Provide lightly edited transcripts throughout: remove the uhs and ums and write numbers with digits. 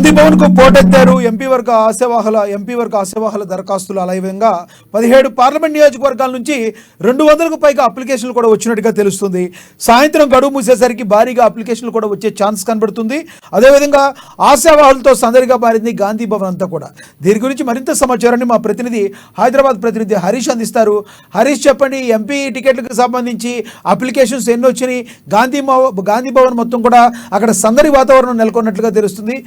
గాంధీ భవన్ కు పోటెత్తారు ఎంపీ వర్గ ఆశావాహుల దరఖాస్తులు. అలైవంగా 17 పార్లమెంట్ నియోజకవర్గాల నుంచి 200కు పైగా అప్లికేషన్లు కూడా వచ్చినట్టుగా తెలుస్తుంది. సాయంత్రం గడువు మూసేసరికి భారీగా అప్లికేషన్లు కూడా వచ్చే ఛాన్స్ కనబడుతుంది. అదేవిధంగా ఆశావాహులతో సందడిగా మారింది గాంధీ భవన్ అంతా కూడా. దీని గురించి మరింత సమాచారాన్ని మా ప్రతినిధి హైదరాబాద్ ప్రతినిధి హరీష్ అందిస్తారు. హరీష్, చెప్పండి, ఎంపీ టికెట్లకు సంబంధించి అప్లికేషన్స్ ఎన్ని వచ్చినాయి? గాంధీ భవన్ మొత్తం కూడా అక్కడ సందడి వాతావరణం నెలకొన్నట్లుగా తెలుస్తుంది.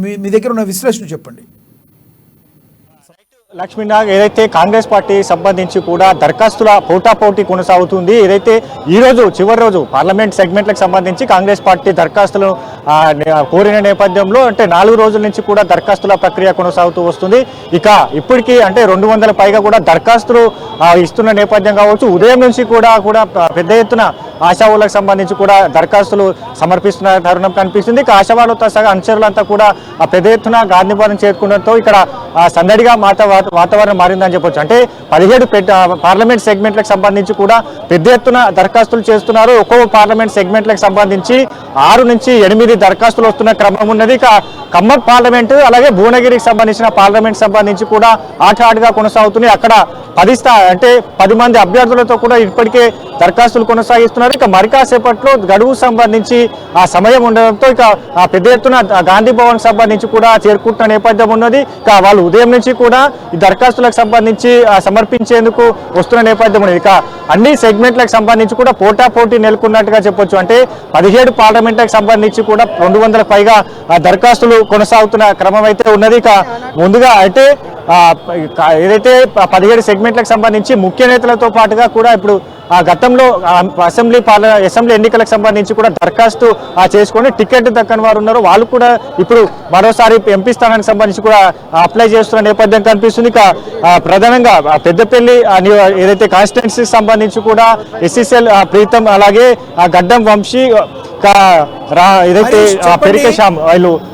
మీ దగ్గర ఉన్న విశ్లేషణ చెప్పండి. లక్ష్మీనాగ్, ఏదైతే కాంగ్రెస్ పార్టీ సంబంధించి కూడా దరఖాస్తుల పోటాపోటీ కొనసాగుతుంది. ఏదైతే ఈ రోజు చివరి రోజు పార్లమెంట్ సెగ్మెంట్లకు సంబంధించి కాంగ్రెస్ పార్టీ దరఖాస్తులు కోరిన నేపథ్యంలో అంటే 4 రోజుల నుంచి కూడా దరఖాస్తుల ప్రక్రియ కొనసాగుతూ వస్తుంది. ఇక ఇప్పటికీ అంటే 200 పైగా కూడా దరఖాస్తులు ఇస్తున్న నేపథ్యం కావచ్చు. ఉదయం నుంచి కూడా పెద్ద ఎత్తున ఆశావాహులకు సంబంధించి కూడా దరఖాస్తులు సమర్పిస్తున్న తరుణం కనిపిస్తుంది. ఇక ఆశావాహులతో సహా అనుచరులంతా కూడా పెద్ద ఎత్తున గాంధీ భవన్ చేరుకోవడంతో ఇక్కడ సందడిగా వాతావరణం మారిందని చెప్పొచ్చు. అంటే 17 పార్లమెంట్ సెగ్మెంట్లకు సంబంధించి కూడా పెద్ద ఎత్తున దరఖాస్తులు చేస్తున్నారు. ఒక్కో పార్లమెంట్ సెగ్మెంట్లకు సంబంధించి 6 నుంచి 8 దరఖాస్తులు వస్తున్న క్రమం ఉన్నది. ఇక ఖమ్మం పార్లమెంటు అలాగే భువనగిరికి సంబంధించిన పార్లమెంట్ సంబంధించి కూడా ఆటగా కొనసాగుతున్నాయి. అక్కడ 10 మంది అభ్యర్థులతో కూడా ఇప్పటికే దరఖాస్తులు కొనసాగిస్తున్నారు. ఇక మరి కాసేపట్లో గడువు సంబంధించి ఆ సమయం ఉండడంతో ఇక పెద్ద ఎత్తున గాంధీ భవన్ సంబంధించి కూడా చేరుకుంటున్న నేపథ్యం ఉన్నది. ఇక వాళ్ళు ఉదయం నుంచి కూడా ఈ దరఖాస్తులకు సంబంధించి సమర్పించేందుకు వస్తున్న నేపథ్యం ఉన్నది. ఇక అన్ని సెగ్మెంట్లకు సంబంధించి కూడా పోటాపోటీ నెలకొన్నట్టుగా చెప్పొచ్చు. అంటే 17 పార్లమెంట్లకు సంబంధించి కూడా 200 పైగా దరఖాస్తులు కొనసాగుతున్న క్రమం అయితే ఉన్నది. ఇక ముందుగా అయితే ఏదైతే 17 సెగ్మెంట్లకు సంబంధించి ముఖ్య నేతలతో పాటుగా కూడా ఇప్పుడు గతంలో అసెంబ్లీ ఎన్నికలకు సంబంధించి కూడా దరఖాస్తు చేసుకొని టికెట్ దక్కని వారు ఉన్నారు. వాళ్ళు కూడా ఇప్పుడు మరోసారి ఎంపీ స్థానానికి సంబంధించి కూడా అప్లై చేస్తున్న నేపథ్యం కనిపిస్తుంది. ఇక ప్రధానంగా పెద్దపల్లి ఏదైతే కాన్స్టిట్యున్సీకి సంబంధించి కూడా ఎస్సీసీఎల్ ప్రీతం అలాగే గడ్డం వంశీ ఏదైతే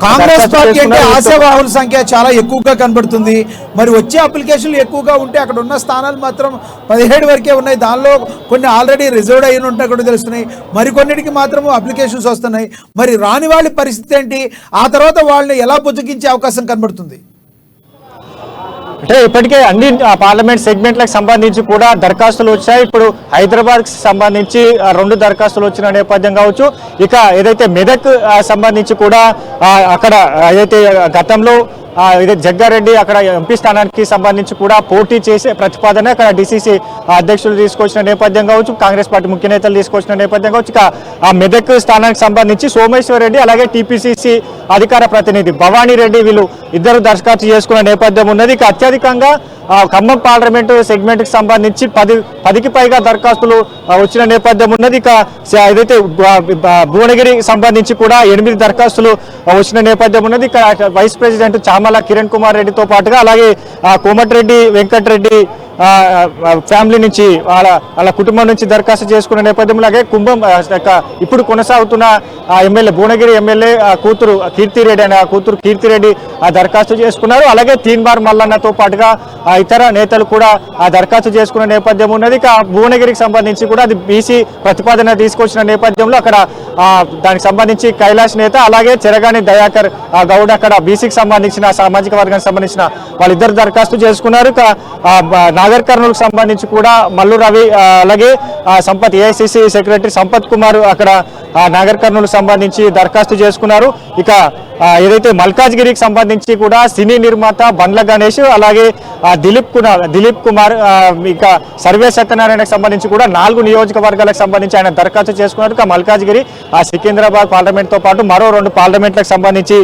కాంగ్రెస్ పార్టీ అంటే ఆశావాహుల సంఖ్య చాలా ఎక్కువగా కనబడుతుంది. మరి వచ్చే అప్లికేషన్లు ఎక్కువగా ఉంటే అక్కడ ఉన్న స్థానాలు మాత్రం 17 వరకే ఉన్నాయి. దానిలో కొన్ని ఆల్రెడీ రిజర్వ్డ్ అయిన ఉంటాయి కూడా తెలుస్తున్నాయి. మరికొన్నిటికి మాత్రం అప్లికేషన్స్ వస్తున్నాయి. మరి రాని వాళ్ళ పరిస్థితి ఏంటి? ఆ తర్వాత వాళ్ళని ఎలా బుజ్జగించే అవకాశం కనబడుతుంది? అంటే ఇప్పటికే అన్ని పార్లమెంట్ సెగ్మెంట్లకు సంబంధించి కూడా దరఖాస్తులు వచ్చాయి. ఇప్పుడు హైదరాబాద్కి సంబంధించి 2 దరఖాస్తులు వచ్చిన నేపథ్యం కావచ్చు. ఇక ఏదైతే మెదక్ సంబంధించి కూడా అక్కడ ఏదైతే గతంలో జగ్గారెడ్డి అక్కడ ఎంపీ స్థానానికి సంబంధించి కూడా పోటీ చేసే ప్రతిపాదన అక్కడ డిసిసి అధ్యక్షులు తీసుకొచ్చిన నేపథ్యం కావచ్చు, కాంగ్రెస్ పార్టీ ముఖ్య నేతలు తీసుకొచ్చిన నేపథ్యం కావచ్చు. ఇక ఆ మెదక్ స్థానానికి సంబంధించి సోమేశ్వర్ రెడ్డి అలాగే టీపీసీసీ అధికార ప్రతినిధి భవానీ రెడ్డి వీళ్ళు ఇద్దరు దరఖాస్తు చేసుకున్న నేపథ్యం ఉన్నది. ఇక అత్యధికంగా ఖమ్మం పార్లమెంటు సెగ్మెంట్కి సంబంధించి 10కి పైగా దరఖాస్తులు వచ్చిన నేపథ్యం ఉన్నది. ఇక ఏదైతే భువనగిరికి సంబంధించి కూడా 8 దరఖాస్తులు వచ్చిన నేపథ్యం ఉన్నది. ఇక వైస్ ప్రెసిడెంట్ చామల కిరణ్ కుమార్ రెడ్డితో పాటుగా అలాగే కోమటిరెడ్డి వెంకటరెడ్డి ఫ్యామిలీ నుంచి వాళ్ళ కుటుంబం నుంచి దరఖాస్తు చేసుకున్న నేపథ్యంలో అలాగే ఇప్పుడు కొనసాగుతున్న ఎమ్మెల్యే భువనగిరి ఎమ్మెల్యే కూతురు కీర్తిరెడ్డి దరఖాస్తు చేసుకున్నారు. అలాగే తీన్మార్ మల్లన్నతో పాటుగా ఇతర నేతలు కూడా దరఖాస్తు చేసుకున్న నేపథ్యం ఉన్నది. ఇక భువనగిరికి సంబంధించి కూడా అది బీసీ ప్రతిపాదన తీసుకొచ్చిన నేపథ్యంలో అక్కడ దానికి సంబంధించి కైలాష్ నేత అలాగే చెరగాని దయాకర్ గౌడ్ అక్కడ బీసీకి సంబంధించిన సామాజిక వర్గానికి సంబంధించిన వాళ్ళిద్దరు దరఖాస్తు చేసుకున్నారు. ఇక నాగర్ కర్నూలుకు సంబంధించి కూడా మల్లు రవి అలాగే సంపత్ ఏఐసిసి సెక్రటరీ సంపత్ కుమార్ అక్కడ నాగర్ కర్నూలు సంబంధించి దరఖాస్తు చేసుకున్నారు. ఇక ఏదైతే మల్కాజ్గిరికి సంబంధించి కూడా సినీ నిర్మాత బండ్ల గణేష్ అలాగే దిలీప్ కుమార్ ఇక సర్వే సత్యనారాయణకు సంబంధించి కూడా 4 నియోజకవర్గాలకు సంబంధించి ఆయన దరఖాస్తు చేసుకున్నారు. ఇక మల్కాజ్గిరి సికింద్రాబాద్ పార్లమెంట్తో పాటు మరో 2 పార్లమెంట్లకు సంబంధించి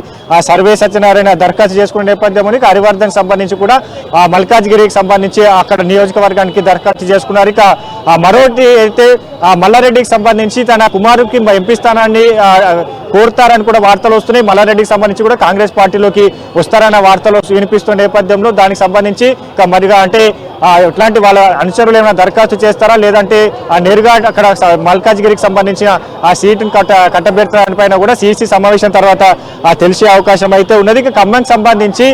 సర్వే సత్యనారాయణ దరఖాస్తు చేసుకునే నేపథ్యం ఉంది. హరివర్ధన్ సంబంధించి కూడా మల్కాజ్గిరికి సంబంధించి అక్కడ నియోజకవర్గానికి దరఖాస్తు చేసుకున్నారు. ఇక మరోటి అయితే మల్లారెడ్డికి సంబంధించి తన కుమారుడికి ఎంపీ స్థానాన్ని కోరుతారని కూడా వార్తలు వస్తున్నాయి. మల్లారెడ్డికి సంబంధించి కూడా కాంగ్రెస్ పార్టీలోకి వస్తారన్న వార్తలు వినిపిస్తున్న నేపథ్యంలో దానికి సంబంధించి మరిగా అంటే ఎట్లాంటి వాళ్ళ అనుచరులు ఏమైనా దరఖాస్తు చేస్తారా లేదంటే నేరుగా అక్కడ మల్కాజ్గిరికి సంబంధించిన ఆ సీటును కట్టబెట్టడానిపైన కూడా సిసి సమావేశం తర్వాత తెలిసే అవకాశం అయితే ఉన్నది. ఇక ఖమ్మంకి సంబంధించి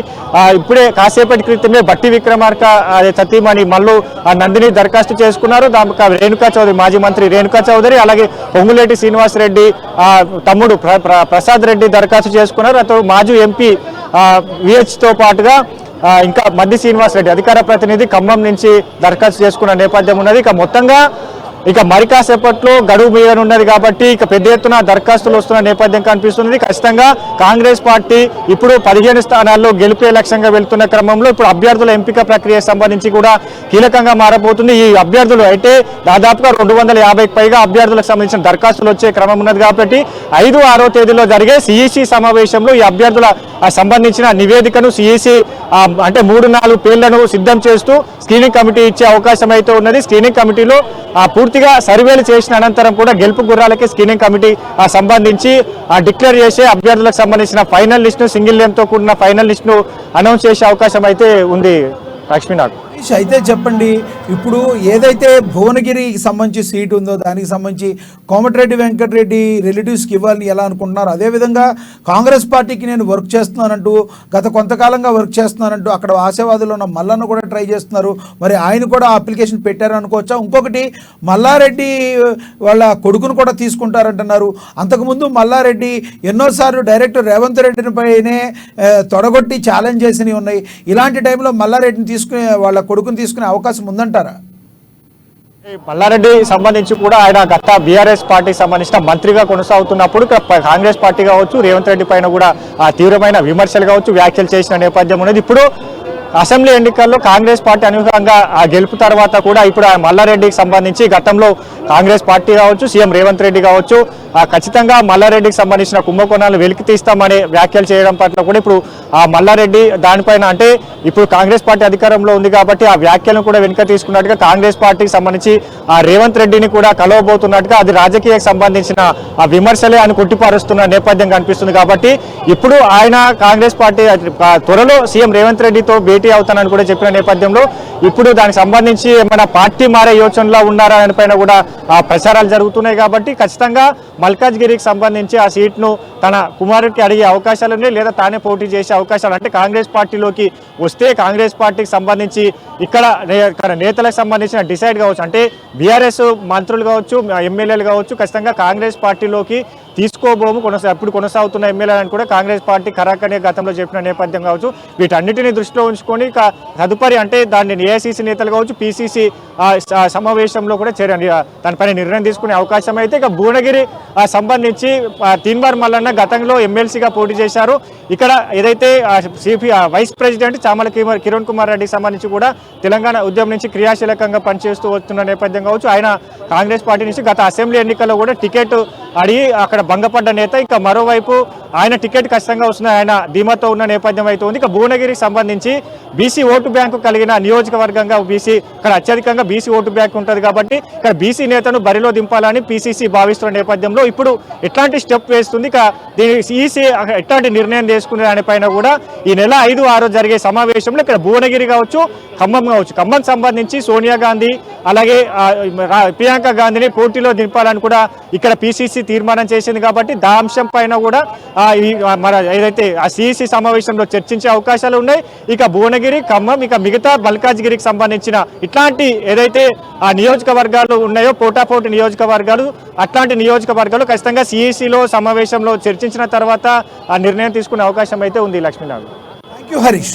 ఇప్పుడే కాసేపటి క్రితమే బట్టి విక్రమార్క సతీమణి మల్లు నందిని దరఖాస్తు చేసుకున్నారు. రేణుకా చౌదరి, మాజీ మంత్రి రేణుకా చౌదరి, అలాగే పొంగులేటి శ్రీనివాసరెడ్డి తమ్ముడు ప్రసాద్ రెడ్డి దరఖాస్తు చేసుకున్నారు. అతను మాజీ ఎంపీ విహెచ్తో పాటుగా ఇంకా మద్ది శ్రీనివాసరెడ్డి అధికార ప్రతినిధి ఖమ్మం నుంచి దరఖాస్తు చేసుకున్న నేపథ్యం ఉన్నది. ఇక మొత్తంగా మరి కాసేపట్లో గడువు మీదనున్నది కాబట్టి ఇక పెద్ద ఎత్తున దరఖాస్తులు వస్తున్న నేపథ్యం కనిపిస్తున్నది. ఖచ్చితంగా కాంగ్రెస్ పార్టీ ఇప్పుడు 15 స్థానాల్లో గెలిపే లక్ష్యంగా వెళ్తున్న క్రమంలో ఇప్పుడు అభ్యర్థుల ఎంపిక ప్రక్రియకు సంబంధించి కూడా కీలకంగా మారబోతుంది. ఈ అభ్యర్థులు అయితే దాదాపుగా 250కి పైగా అభ్యర్థులకు సంబంధించిన దరఖాస్తులు వచ్చే క్రమం ఉన్నది కాబట్టి 5, 6వ తేదీలో జరిగే సిఈసి సమావేశంలో ఈ అభ్యర్థుల సంబంధించిన నివేదికను సిఈసి అంటే 3-4 పేర్లను సిద్ధం చేస్తూ స్క్రీనింగ్ కమిటీ ఇచ్చే అవకాశం అయితే ఉన్నది. స్క్రీనింగ్ కమిటీలో పూర్తిగా సర్వేలు చేసిన అనంతరం కూడా గెలుపు గుర్రాలకి స్క్రీనింగ్ కమిటీ సంబంధించి డిక్లేర్ చేసే అభ్యర్థులకు సంబంధించిన ఫైనల్ లిస్టును సింగిల్ నేమ్తో కూడిన ఫైనల్ లిస్టును అనౌన్స్ చేసే అవకాశం అయితే ఉంది. లక్ష్మీనాథ్ అయితే చెప్పండి, ఇప్పుడు ఏదైతే భువనగిరికి సంబంధించి సీటు ఉందో దానికి సంబంధించి కోమటిరెడ్డి వెంకటరెడ్డి రిలేటివ్స్కి ఇవ్వాలని ఎలా అనుకుంటున్నారు? అదేవిధంగా కాంగ్రెస్ పార్టీకి నేను వర్క్ చేస్తున్నానంటూ గత కొంతకాలంగా వర్క్ చేస్తున్నానంటూ అక్కడ ఆశావాదులు ఉన్న మల్లన్న కూడా ట్రై చేస్తున్నారు. మరి ఆయన కూడా అప్లికేషన్ పెట్టారు అనుకోవచ్చా? ఇంకొకటి, మల్లారెడ్డి వాళ్ళ కొడుకును కూడా తీసుకుంటారంటున్నారు. అంతకుముందు మల్లారెడ్డి ఎన్నోసార్లు డైరెక్టర్ రేవంత్ రెడ్డిని పైనే తొడగొట్టి ఛాలెంజ్ చేసినవి ఉన్నాయి. ఇలాంటి టైంలో మల్లారెడ్డిని తీసుకునే వాళ్ళ కొడుకుని తీసుకునే అవకాశం ఉందంటారా? మల్లారెడ్డి సంబంధించి కూడా ఆయన గత బీఆర్ఎస్ పార్టీకి సంబంధించిన మంత్రిగా కొనసాగుతున్నప్పుడు కాంగ్రెస్ పార్టీ కావచ్చు, రేవంత్ రెడ్డి పైన కూడా తీవ్రమైన విమర్శలు కావచ్చు, వ్యాఖ్యలు చేసిన నేపథ్యం ఉన్నది. ఇప్పుడు అసెంబ్లీ ఎన్నికల్లో కాంగ్రెస్ పార్టీ అనుగుణంగా గెలుపు తర్వాత కూడా ఇప్పుడు మల్లారెడ్డికి సంబంధించి గతంలో కాంగ్రెస్ పార్టీ కావచ్చు, సీఎం రేవంత్ రెడ్డి కావచ్చు ఖచ్చితంగా మల్లారెడ్డికి సంబంధించిన కుంభకోణాలు వెలికి తీస్తామనే వ్యాఖ్యలు చేయడం పట్ల కూడా ఇప్పుడు మల్లారెడ్డి దానిపైన అంటే ఇప్పుడు కాంగ్రెస్ పార్టీ అధికారంలో ఉంది కాబట్టి ఆ వ్యాఖ్యలను కూడా వెనుక తీసుకున్నట్టుగా కాంగ్రెస్ పార్టీకి సంబంధించి రేవంత్ రెడ్డిని కూడా కలవబోతున్నట్టుగా అది రాజకీయానికి సంబంధించిన విమర్శలే అని కొట్టిపారుస్తున్న నేపథ్యం కనిపిస్తుంది. కాబట్టి ఇప్పుడు ఆయన కాంగ్రెస్ పార్టీ త్వరలో సీఎం రేవంత్ రెడ్డితో భేటీ అవుతానని కూడా చెప్పిన నేపథ్యంలో ఇప్పుడు దానికి సంబంధించి ఏమైనా పార్టీ మారే యోచనలో ఉన్నారా అని పైన కూడా ప్రచారాలు జరుగుతున్నాయి. కాబట్టి ఖచ్చితంగా మల్కాజ్గిరికి సంబంధించి ఆ సీట్ను తన కుమారుడికి అడిగే అవకాశాలు ఉన్నాయి, లేదా తానే పోటీ చేసే అవకాశాలు అంటే కాంగ్రెస్ పార్టీలోకి వస్తే కాంగ్రెస్ పార్టీకి సంబంధించి ఇక్కడ నేతలకు సంబంధించిన డిసైడ్ కావచ్చు అంటే బీఆర్ఎస్ మంత్రులు కావచ్చు, ఎమ్మెల్యేలు కావచ్చు ఖచ్చితంగా కాంగ్రెస్ పార్టీలోకి తీసుకోబోము ఇప్పుడు కొనసాగుతున్న ఎమ్మెల్యేలను కూడా కాంగ్రెస్ పార్టీ ఖరాఖనే గతంలో చెప్పిన నేపథ్యం కావచ్చు. వీటన్నిటిని దృష్టిలో ఉంచుకొని తదుపరి అంటే దాన్ని ఏఐసీసీ నేతలు కావచ్చు, పీసీసీ సమావేశంలో కూడా దానిపైన నిర్ణయం తీసుకునే అవకాశం అయితే ఇక భువనగిరి సంబంధించి తీన్మార్ మల్లన్న గతంలో ఎమ్మెల్సీగా పోటీ చేశారు. ఇక్కడ ఏదైతే వైస్ ప్రెసిడెంట్ చామల కిరణ్ కుమార్ రెడ్డికి సంబంధించి కూడా తెలంగాణ ఉద్యమం నుంచి క్రియాశీలకంగా పనిచేస్తూ వస్తున్న నేపథ్యం కావచ్చు. ఆయన కాంగ్రెస్ పార్టీ నుంచి గత అసెంబ్లీ ఎన్నికల్లో కూడా టికెట్ అడిగి అక్కడ భంగపడ్డ నేత. ఇక మరోవైపు ఆయన టికెట్ ఖచ్చితంగా వస్తుంది ఆయన ధీమాతో ఉన్న నేపథ్యం అయితే ఉంది. ఇక భువనగిరికి సంబంధించి బీసీ ఓటు బ్యాంకు కలిగిన నియోజకవర్గంగా ఇక్కడ అత్యధికంగా బీసీ ఓటు బ్యాంక్ ఉంటుంది కాబట్టి ఇక్కడ బీసీ నేతను బరిలో దింపాలని పీసీసీ భావిస్తున్న నేపథ్యంలో ఇప్పుడు ఎట్లాంటి స్టెప్ వేస్తుంది, ఇక ఈసీ ఎట్లాంటి నిర్ణయం తీసుకునే దానిపైన కూడా ఈ నెల 5, 6 జరిగే సమావేశంలో ఇక్కడ భువనగిరి కావచ్చు, ఖమ్మం కావచ్చు, ఖమ్మం సంబంధించి సోనియా గాంధీ అలాగే ప్రియాంక గాంధీని పోటీలో దింపాలని కూడా ఇక్కడ పీసీసీ తీర్మానం చేసింది. కాబట్టి దా అంశం పైన కూడా మన ఏదైతే ఆ సిఈసి సమావేశంలో చర్చించే అవకాశాలు ఉన్నాయి. ఇక భువనగిరి, ఖమ్మం, ఇక మిగతా మల్కాజ్గిరికి సంబంధించిన ఇట్లాంటి ఏదైతే ఆ నియోజకవర్గాలు ఉన్నాయో పోటాపోటీ నియోజకవర్గాలు అట్లాంటి నియోజకవర్గాలు ఖచ్చితంగా సిఈసిలో సమావేశంలో చర్చించిన తర్వాత ఆ నిర్ణయం తీసుకునే అవకాశం అయితే ఉంది. లక్ష్మీనారాయణ. Thank you Harish.